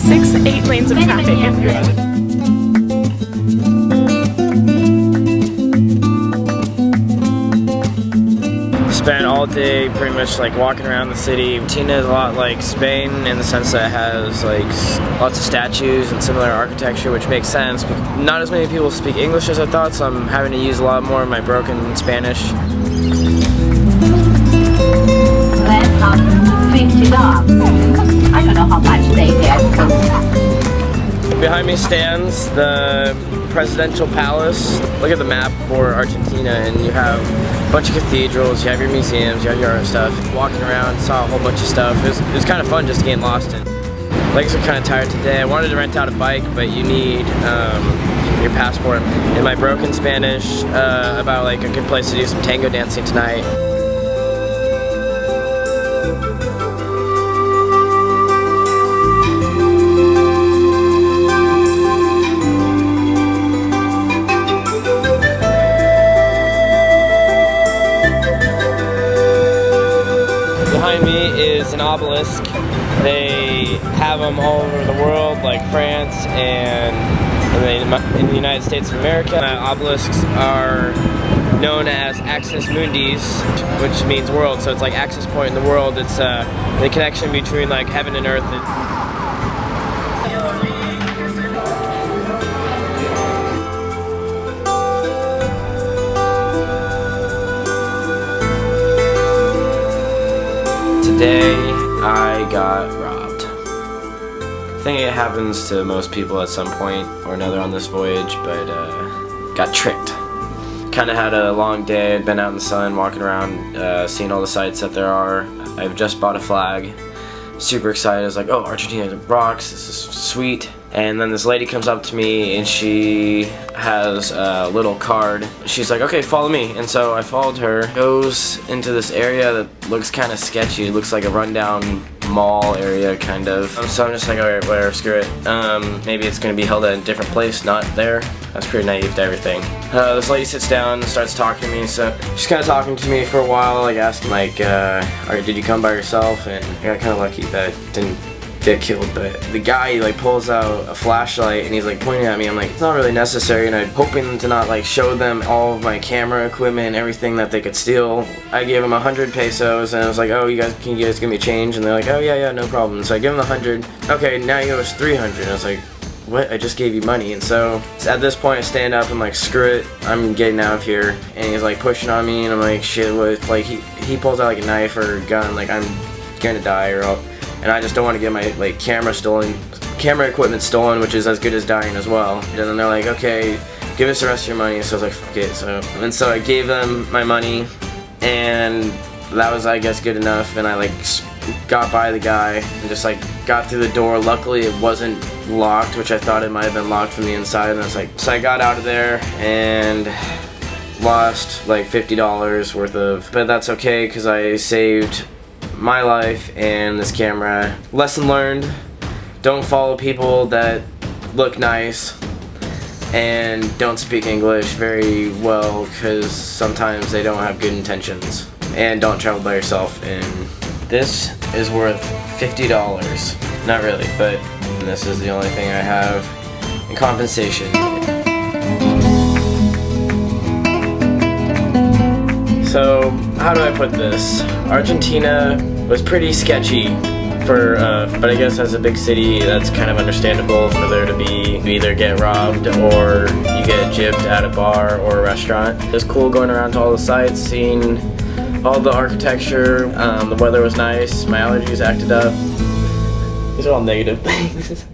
6-8 lanes of traffic. Spent all day pretty much like walking around the city. Argentina is a lot like Spain in the sense that it has like lots of statues and similar architecture, which makes sense. Not as many people speak English as I thought, so I'm having to use a lot more of my broken Spanish. That cost $50. I don't know how much they get. Behind me stands the presidential palace. Look at the map for Argentina, and you have a bunch of cathedrals, you have your museums, you have your art stuff. Walking around, saw a whole bunch of stuff. It was kind of fun just getting lost in. Legs are kind of tired today. I wanted to rent out a bike, but you need your passport. In my broken Spanish, about like a good place to do some tango dancing tonight. Behind me is an obelisk. They have them all over the world, like France and in the United States of America. Obelisks are known as Axis Mundis, which means world. So it's like access point in the world. It's the connection between like heaven and earth. Today, I got robbed. I think it happens to most people at some point or another on this voyage, but got tricked. Kinda had a long day. I'd been out in the sun, walking around, seeing all the sights that there are. I've just bought a flag. Super excited. I was like, oh, Argentina rocks, this is sweet. And then this lady comes up to me and she has a little card. She's like, okay, follow me. And so I followed her. Goes into this area that looks kind of sketchy. It looks like a rundown mall area, kind of. So I'm just like, alright, whatever, screw it. Maybe it's going to be held at a different place, not there. That's pretty naive to everything. This lady sits down and starts talking to me. So she's kind of talking to me for a while, like asking like, did you come by yourself? And I got kind of lucky that I didn't get killed, but the guy like pulls out a flashlight and he's like pointing at me. I'm like, it's not really necessary, and I'm hoping to not like show them all of my camera equipment and everything that they could steal. I gave them 100 pesos and I was like, oh, can you guys give me change? And they're like, oh yeah, no problem. So I give them 100. Okay, now you owe us 300. I was like, what? I just gave you money. And so at this point I stand up and like, screw it, I'm getting out of here. And he's like pushing on me and I'm like, shit, what? Like he pulls out like a knife or a gun, like I'm gonna die or I'll. And I just don't want to get my like camera equipment stolen, which is as good as dying as well. And then they're like, okay, give us the rest of your money. So I was like, fuck it. So I gave them my money, and that was, I guess, good enough. And I like got by the guy and just like got through the door. Luckily it wasn't locked, which I thought it might have been locked from the inside. And I was like, so I got out of there and lost like $50 worth of, but that's okay because I saved my life and this camera. Lesson learned, don't follow people that look nice and don't speak English very well because sometimes they don't have good intentions. And don't travel by yourself. And this is worth $50. Not really, but this is the only thing I have in compensation. So, how do I put this? Argentina was pretty sketchy but I guess as a big city, that's kind of understandable for there to be, you either get robbed or you get gypped at a bar or a restaurant. It was cool going around to all the sites, seeing all the architecture. The weather was nice, my allergies acted up. These are all negative things.